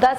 10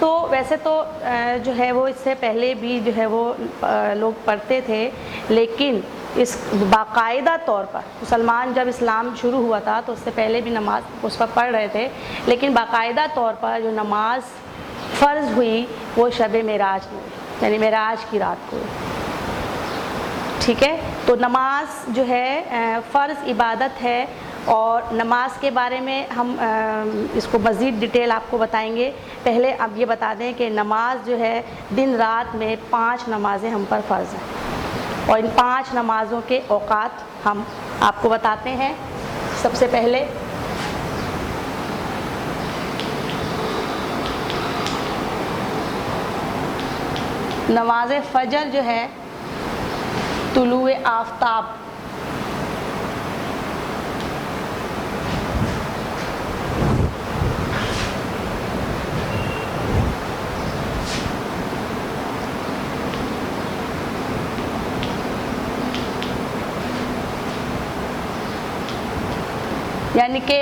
تو ویسے تو جو ہے وہ اس سے پہلے بھی جو ہے وہ لوگ پڑھتے تھے، لیکن اس باقاعدہ طور پر مسلمان جب اسلام شروع ہوا تھا تو اس سے پہلے بھی نماز اس وقت پڑھ رہے تھے، لیکن باقاعدہ طور پر جو نماز فرض ہوئی وہ شب معراج میں، یعنی معراج کی رات کو، ٹھیک ہے۔ تو نماز جو ہے فرض عبادت ہے، اور نماز کے بارے میں ہم اس کو مزید ڈیٹیل آپ کو بتائیں گے۔ پہلے اب یہ بتا دیں کہ نماز جو ہے دن رات میں 5 نمازیں ہم پر فرض ہیں، اور ان 5 نمازوں کے اوقات ہم آپ کو بتاتے ہیں۔ سب سے پہلے نماز فجر جو ہے طلوع آفتاب، یعنی کہ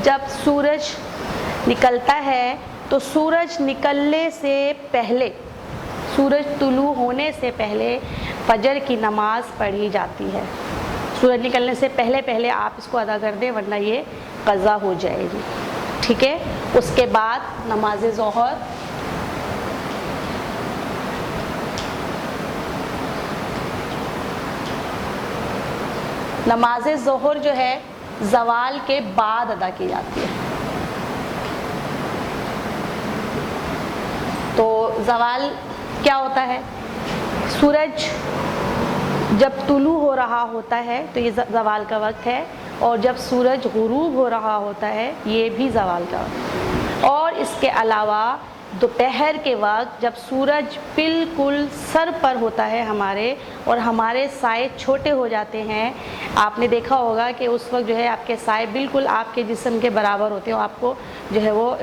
جب سورج نکلتا ہے تو سورج نکلنے سے پہلے، سورج طلوع ہونے سے پہلے فجر کی نماز پڑھی جاتی ہے۔ سورج نکلنے سے پہلے آپ اس کو ادا کر دیں، ورنہ یہ قضا ہو جائے گی، ٹھیک ہے۔ اس کے بعد نماز ظہر، نماز ظہر جو ہے زوال کے بعد ادا کی جاتی ہے۔ تو زوال کیا ہوتا ہے؟ سورج جب طلوع ہو رہا ہوتا ہے تو یہ زوال کا وقت ہے، اور جب سورج غروب ہو رہا ہوتا ہے یہ بھی زوال کا وقت ہے۔ اور اس کے علاوہ دوپہر کے وقت جب سورج بالکل سر پر ہوتا ہے ہمارے، اور ہمارے سائے چھوٹے ہو جاتے ہیں، آپ نے دیکھا ہوگا کہ اس وقت جو ہے آپ کے سائے بالکل آپ کے جسم کے برابر ہوتے ہیں، آپ کو جو ہے وہ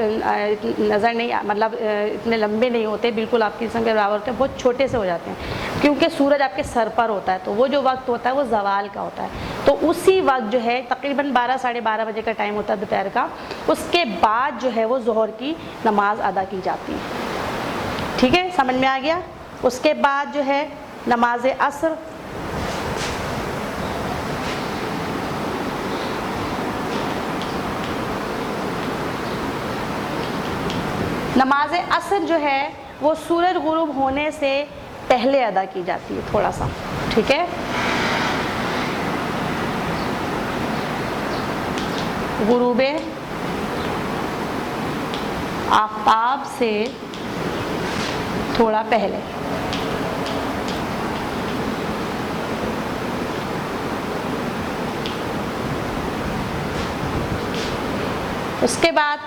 نظر نہیں، مطلب اتنے لمبے نہیں ہوتے، بالکل آپ کے جسم کے برابر ہوتے ہیں، بہت چھوٹے سے ہو جاتے ہیں، کیونکہ سورج آپ کے سر پر ہوتا ہے۔ تو وہ جو وقت ہوتا ہے وہ زوال کا ہوتا ہے۔ تو اسی وقت جو ہے تقریباً 12 ساڑھے 12 بجے کا ٹائم ہوتا ہے دوپہر کا، اس کے بعد جو ہے وہ ظہر کی نماز ادا کی جاتی ہے، ٹھیک ہے، سمجھ میں آ گیا۔ اس کے بعد جو ہے نماز عصر، نماز عصر جو ہے وہ سورج غروب ہونے سے پہلے ادا کی جاتی ہے تھوڑا سا، ٹھیک ہے۔ غروب آفتاب سے تھوڑا پہلے، اس کے بعد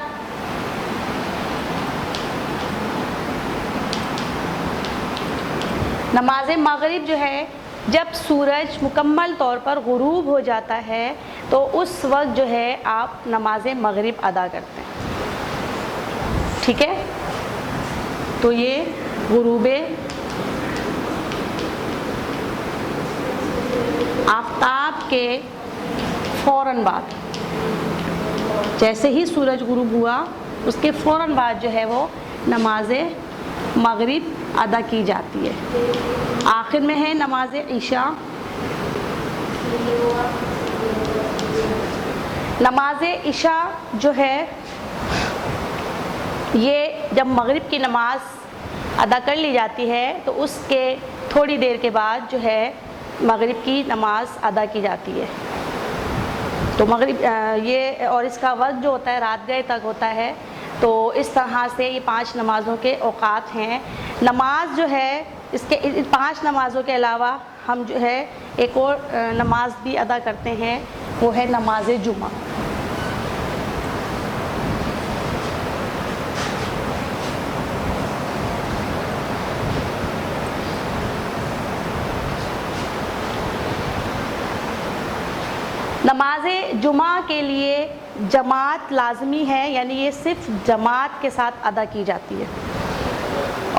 نماز مغرب جو ہے جب سورج مکمل طور پر غروب ہو جاتا ہے تو اس وقت جو ہے آپ نماز مغرب ادا کرتے ہیں، ٹھیک ہے۔ تو یہ غروب آفتاب کے فوراً بعد، جیسے ہی سورج غروب ہوا اس کے فوراً بعد جو ہے وہ نماز مغرب ادا کی جاتی ہے۔ آخر میں ہے نماز عشاء۔ نماز عشاء جو ہے یہ جب مغرب کی نماز ادا کر لی جاتی ہے تو اس کے تھوڑی دیر کے بعد جو ہے مغرب کی نماز ادا کی جاتی ہے۔ تو مغرب یہ، اور اس کا وقت جو ہوتا ہے رات گئے تک ہوتا ہے۔ تو اس طرح سے یہ 5 نمازوں کے اوقات ہیں۔ نماز جو ہے اس کے 5 نمازوں کے علاوہ ہم جو ہے ایک اور نماز بھی ادا کرتے ہیں، وہ ہے نماز جمعہ۔ نماز جمعہ کے لیے جماعت لازمی ہے، یعنی یہ صرف جماعت کے ساتھ ادا کی جاتی ہے،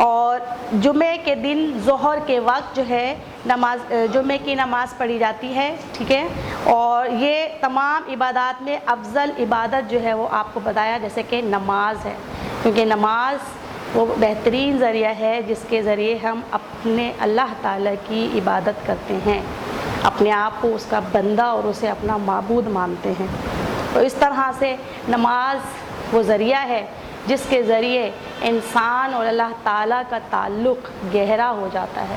اور جمعے کے دن ظہر کے وقت جو ہے نماز جمعے کی نماز پڑھی جاتی ہے، ٹھیک ہے۔ اور یہ تمام عبادات میں افضل عبادت جو ہے وہ آپ کو بتایا جیسے کہ نماز ہے، کیونکہ نماز وہ بہترین ذریعہ ہے جس کے ذریعے ہم اپنے اللہ تعالیٰ کی عبادت کرتے ہیں، اپنے آپ کو اس کا بندہ اور اسے اپنا معبود مانتے ہیں۔ تو اس طرح سے نماز وہ ذریعہ ہے جس کے ذریعے انسان اور اللہ تعالیٰ کا تعلق گہرا ہو جاتا ہے،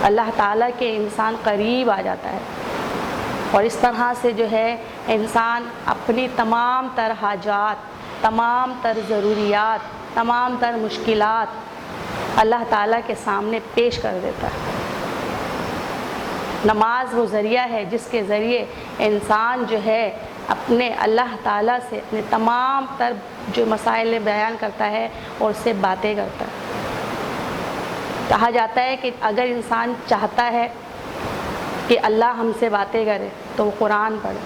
اللہ تعالیٰ کے انسان قریب آ جاتا ہے، اور اس طرح سے جو ہے انسان اپنی تمام تر حاجات، تمام تر ضروریات، تمام تر مشکلات اللہ تعالیٰ کے سامنے پیش کر دیتا ہے۔ نماز وہ ذریعہ ہے جس کے ذریعے انسان جو ہے اپنے اللہ تعالیٰ سے اپنے تمام تر جو مسائل بیان کرتا ہے اور اس سے باتیں کرتا ہے۔ کہا جاتا ہے کہ اگر انسان چاہتا ہے کہ اللہ ہم سے باتیں کرے تو وہ قرآن پڑھے،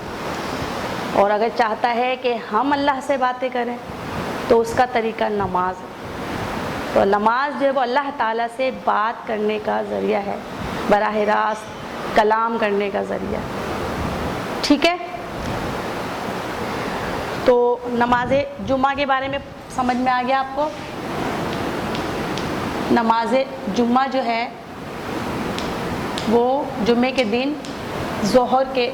اور اگر چاہتا ہے کہ ہم اللہ سے باتیں کریں تو اس کا طریقہ نماز ہے۔ تو نماز جو ہے وہ اللہ تعالیٰ سے بات کرنے کا ذریعہ ہے، براہ راست کلام کرنے کا ذریعہ، ٹھیک ہے۔ تو نماز جمعہ کے بارے میں سمجھ میں آ گیا آپ کو؟ نماز جمعہ جو ہے وہ جمعے کے دن ظہر کے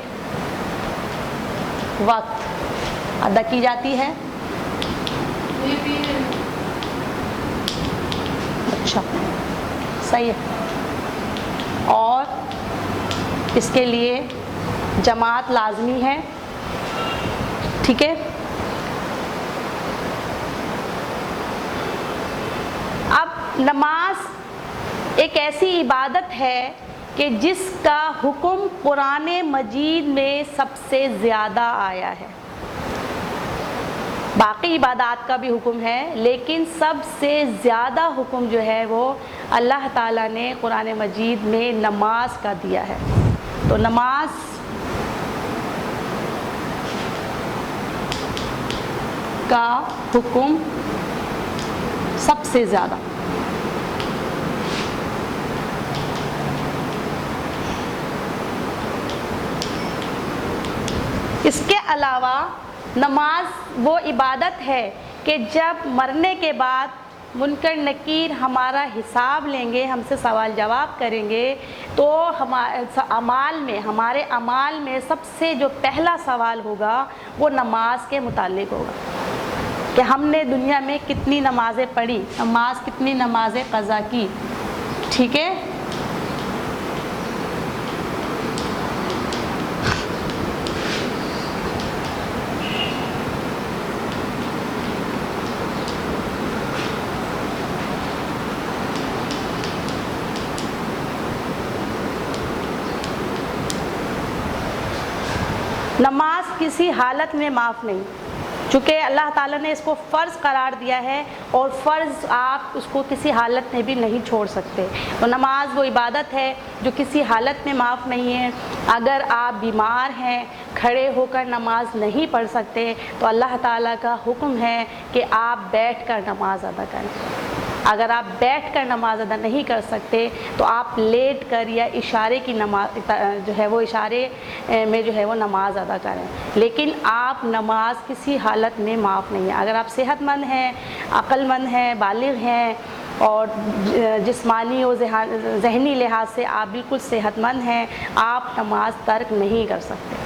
وقت ادا کی جاتی ہے۔ اچھا، صحیح ہے، اور اس کے لیے جماعت لازمی ہے، ٹھیک ہے۔ اب نماز ایک ایسی عبادت ہے کہ جس کا حکم قرآن مجید میں سب سے زیادہ آیا ہے۔ باقی عبادات کا بھی حکم ہے، لیکن سب سے زیادہ حکم جو ہے وہ اللہ تعالیٰ نے قرآن مجید میں نماز کا دیا ہے۔ تو نماز کا حکم سب سے زیادہ۔ اس کے علاوہ نماز وہ عبادت ہے کہ جب مرنے کے بعد منکر نکیر ہمارا حساب لیں گے، ہم سے سوال جواب کریں گے، تو ہمارے اعمال میں سب سے جو پہلا سوال ہوگا وہ نماز کے متعلق ہوگا کہ ہم نے دنیا میں کتنی نمازیں پڑھی، کتنی نمازیں قضا کی، ٹھیک ہے۔ نماز کسی حالت میں معاف نہیں، چونکہ اللہ تعالیٰ نے اس کو فرض قرار دیا ہے، اور فرض آپ اس کو کسی حالت میں بھی نہیں چھوڑ سکتے۔ تو نماز وہ عبادت ہے جو کسی حالت میں معاف نہیں ہے۔ اگر آپ بیمار ہیں، کھڑے ہو کر نماز نہیں پڑھ سکتے، تو اللہ تعالیٰ کا حکم ہے کہ آپ بیٹھ کر نماز ادا کریں۔ اگر آپ بیٹھ کر نماز ادا نہیں کر سکتے تو آپ لیٹ کر یا اشارے کی نماز جو ہے وہ اشارے میں جو ہے وہ نماز ادا کریں، لیکن آپ نماز کسی حالت میں معاف نہیں ہے۔ اگر آپ صحت مند ہیں، عقل مند ہیں، بالغ ہیں، اور جسمانی اور ذہنی لحاظ سے آپ بالکل صحت مند ہیں، آپ نماز ترک نہیں کر سکتے۔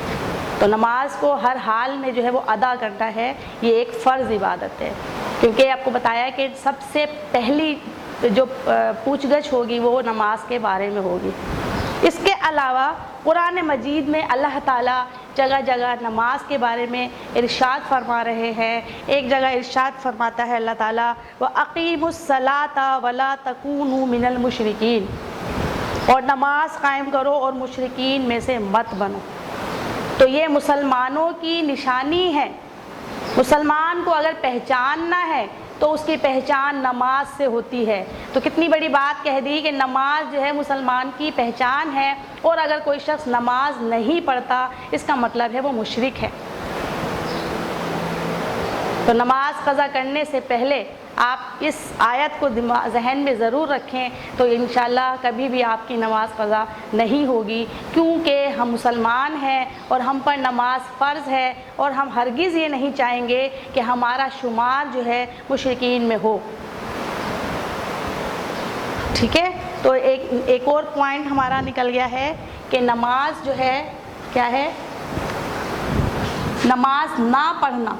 تو نماز کو ہر حال میں جو ہے وہ ادا کرنا ہے، یہ ایک فرض عبادت ہے، کیونکہ آپ کو بتایا کہ سب سے پہلی جو پوچھ گچھ ہوگی وہ نماز کے بارے میں ہوگی۔ اس کے علاوہ قرآن مجید میں اللہ تعالیٰ جگہ جگہ نماز کے بارے میں ارشاد فرما رہے ہیں۔ ایک جگہ ارشاد فرماتا ہے اللہ تعالیٰ وَأَقِیمُوا الصَّلَاةَ وَلَا تَکُونُوا مِنَ الْمُشْرِکِینَ، اور نماز قائم کرو اور مشرکین میں سے مت بنو۔ تو یہ مسلمانوں کی نشانی ہے۔ مسلمان کو اگر پہچاننا ہے تو اس کی پہچان نماز سے ہوتی ہے۔ تو کتنی بڑی بات کہہ دی کہ نماز جو ہے مسلمان کی پہچان ہے، اور اگر کوئی شخص نماز نہیں پڑھتا اس کا مطلب ہے وہ مشرک ہے۔ تو نماز قضا کرنے سے پہلے آپ اس آیت کو ذہن میں ضرور رکھیں، تو انشاءاللہ کبھی بھی آپ کی نماز قضا نہیں ہوگی، کیونکہ ہم مسلمان ہیں اور ہم پر نماز فرض ہے، اور ہم ہرگز یہ نہیں چاہیں گے کہ ہمارا شمار جو ہے مشرکین میں ہو. ٹھیک ہے، تو ایک اور پوائنٹ ہمارا نکل گیا ہے کہ نماز جو ہے کیا ہے، نماز نہ پڑھنا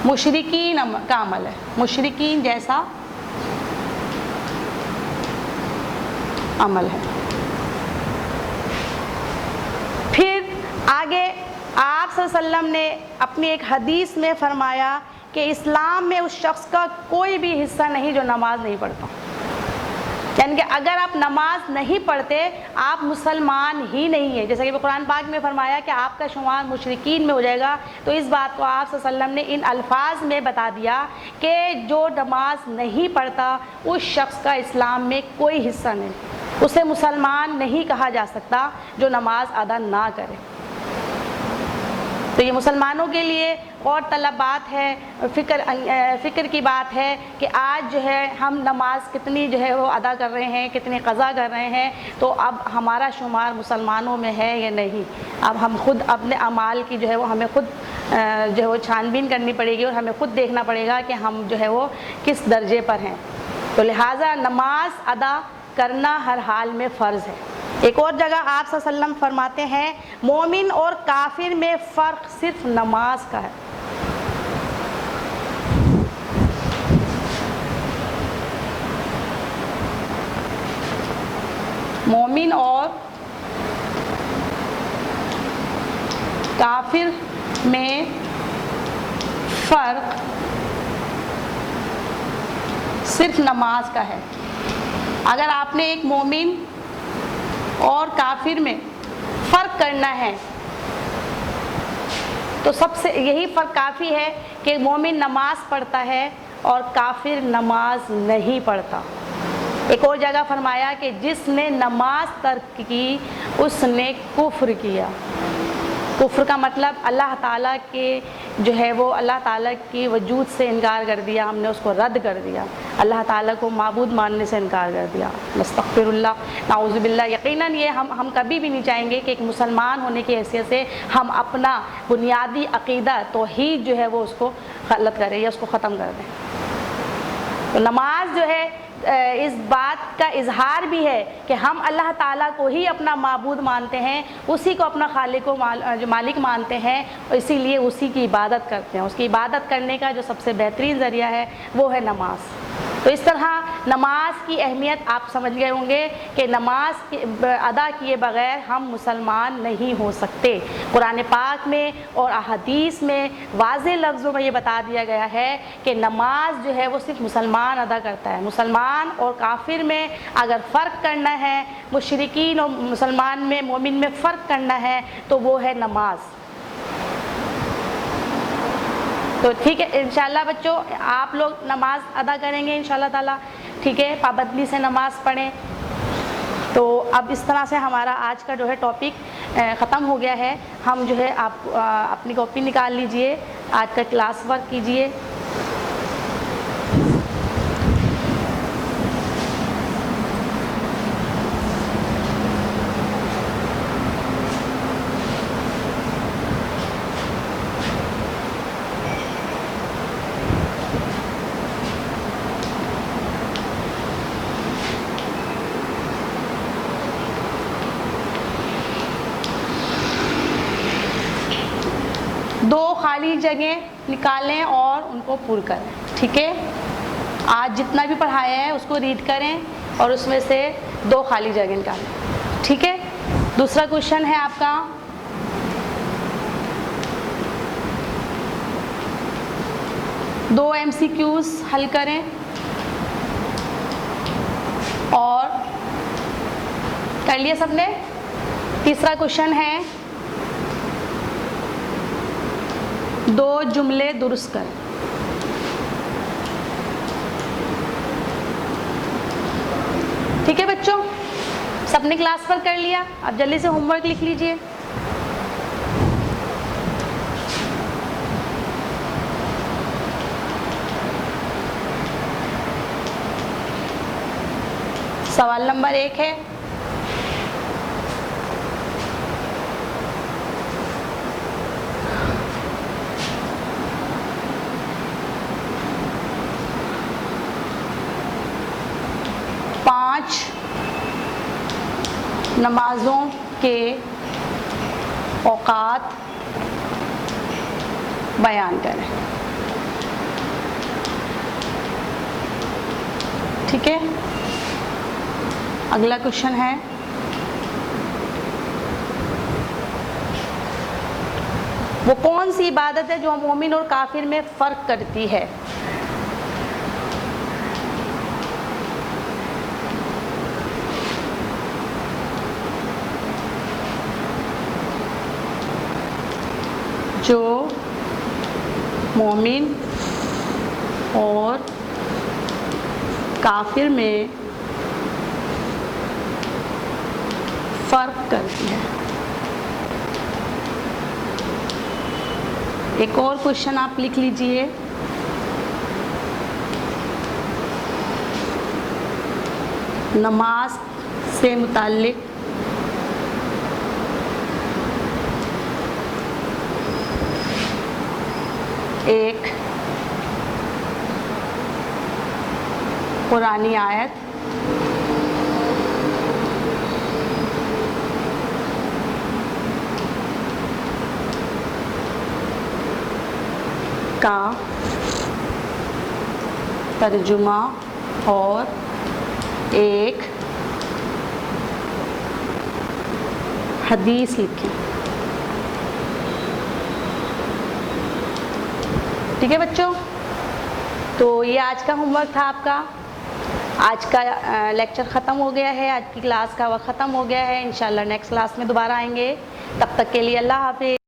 مشرکین کا عمل ہے، مشرکین جیسا عمل ہے. پھر آگے آپ صلی اللہ علیہ وسلم نے اپنی ایک حدیث میں فرمایا کہ اسلام میں اس شخص کا کوئی بھی حصہ نہیں جو نماز نہیں پڑھتا. یعنی کہ اگر آپ نماز نہیں پڑھتے آپ مسلمان ہی نہیں ہیں. جیسا کہ قرآن پاک میں فرمایا کہ آپ کا شمار مشرکین میں ہو جائے گا، تو اس بات کو آپ صلی اللہ علیہ وسلم نے ان الفاظ میں بتا دیا کہ جو نماز نہیں پڑھتا اس شخص کا اسلام میں کوئی حصہ نہیں، اسے مسلمان نہیں کہا جا سکتا جو نماز ادا نہ کرے. تو یہ مسلمانوں کے لیے اور طلب بات ہے، فکر کی بات ہے کہ آج جو ہے ہم نماز کتنی جو ہے وہ ادا کر رہے ہیں، کتنی قضا کر رہے ہیں، تو اب ہمارا شمار مسلمانوں میں ہے یا نہیں. اب ہم خود اپنے اعمال کی جو ہے وہ ہمیں خود جو ہے وہ چھان بین کرنی پڑے گی، اور ہمیں خود دیکھنا پڑے گا کہ ہم جو ہے وہ کس درجے پر ہیں. تو لہٰذا نماز ادا کرنا ہر حال میں فرض ہے. ایک اور جگہ آپ صلی اللہ علیہ وسلم فرماتے ہیں مومن اور کافر میں فرق صرف نماز کا ہے. مومن اور کافر میں فرق صرف نماز کا ہے. اگر آپ نے ایک مومن اور کافر میں فرق کرنا ہے تو سب سے یہی فرق کافی ہے کہ مومن نماز پڑھتا ہے اور کافر نماز نہیں پڑھتا. ایک اور جگہ فرمایا کہ جس نے نماز ترک کی اس نے کفر کیا. کفر کا مطلب اللہ تعالیٰ کے جو ہے وہ اللہ تعالیٰ کی وجود سے انکار کر دیا، ہم نے اس کو رد کر دیا، اللہ تعالیٰ کو معبود ماننے سے انکار کر دیا. نستغفر اللہ، نعوذ باللہ. یقیناً یہ ہم کبھی بھی نہیں چاہیں گے کہ ایک مسلمان ہونے کی حیثیت سے ہم اپنا بنیادی عقیدہ توحید جو ہے وہ اس کو غلط کریں یا اس کو ختم کر دیں. تو نماز جو ہے اس بات کا اظہار بھی ہے کہ ہم اللہ تعالیٰ کو ہی اپنا معبود مانتے ہیں، اسی کو اپنا خالق و مالک مانتے ہیں، اور اسی لیے اسی کی عبادت کرتے ہیں. اس کی عبادت کرنے کا جو سب سے بہترین ذریعہ ہے وہ ہے نماز. تو اس طرح نماز کی اہمیت آپ سمجھ گئے ہوں گے کہ نماز ادا کیے بغیر ہم مسلمان نہیں ہو سکتے. قرآن پاک میں اور احادیث میں واضح لفظوں میں یہ بتا دیا گیا ہے کہ نماز جو ہے وہ صرف مسلمان ادا کرتا ہے. مسلمان اور کافر میں اگر فرق کرنا ہے، مشرکین اور مسلمان میں مومن میں فرق کرنا ہے تو وہ ہے نماز. تو ٹھیک ہے انشاءاللہ بچوں آپ لوگ نماز ادا کریں گے انشاءاللہ تعالیٰ. ٹھیک ہے، پابندی سے نماز پڑھیں. تو اب اس طرح سے ہمارا آج کا جو ہے ٹاپک ختم ہو گیا ہے. ہم جو ہے آپ اپنی کاپی نکال لیجئے، آج کا کلاس ورک کیجئے. دو خالی جگہیں نکالیں اور ان کو پر کریں. ٹھیک ہے، آج جتنا بھی پڑھایا ہے اس کو ریڈ کریں اور اس میں سے دو خالی جگہ نکالیں. ٹھیک ہے، دوسرا کوشچن ہے آپ کا دو MCQs حل کریں اور کر لیا سب نے. تیسرا کوشچن ہے دو جملے درست کریں. ٹھیک ہے بچوں، سب نے کلاس پر کر لیا. اب جلدی سے ہوم ورک لکھ لیجئے. سوال نمبر 1 ہے نمازوں کے اوقات بیان کریں. ٹھیک ہے. اگلا کوشچن ہے وہ کون سی عبادت ہے جو مومن اور کافر میں فرق کرتی ہے؟ جو مومن اور کافر میں فرق کرتی ہے. ایک اور کوشچن آپ لکھ لیجئے. نماز سے متعلق ایک قرآنی آیت کا ترجمہ اور ایک حدیث لکھیں. ٹھیک ہے بچوں. تو یہ آج کا ہوم ورک تھا آپ کا. آج کا لیکچر ختم ہو گیا ہے. آج کی کلاس کا وقت ختم ہو گیا ہے. انشاءاللہ نیکسٹ کلاس میں دوبارہ آئیں گے. تب تک کے لیے اللہ حافظ.